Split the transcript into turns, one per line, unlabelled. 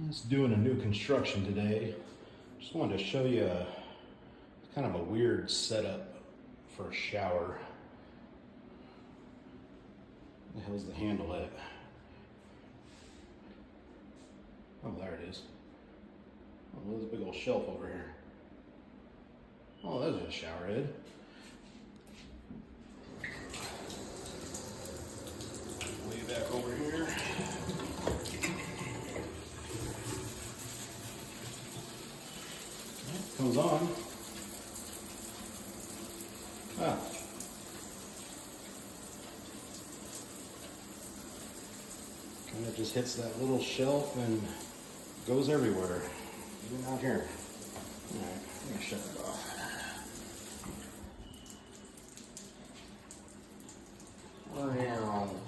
Just doing a new construction today. Just wanted to show you kind of a weird setup for a shower. Where the hell's the handle at? Oh, there it is. Oh, there's a big old shelf over here. Oh, there's a shower head. Way back over here. Comes on. Ah. Kind of just hits that little shelf and goes everywhere. Even out here. Alright, I'm gonna shut it off. Wow.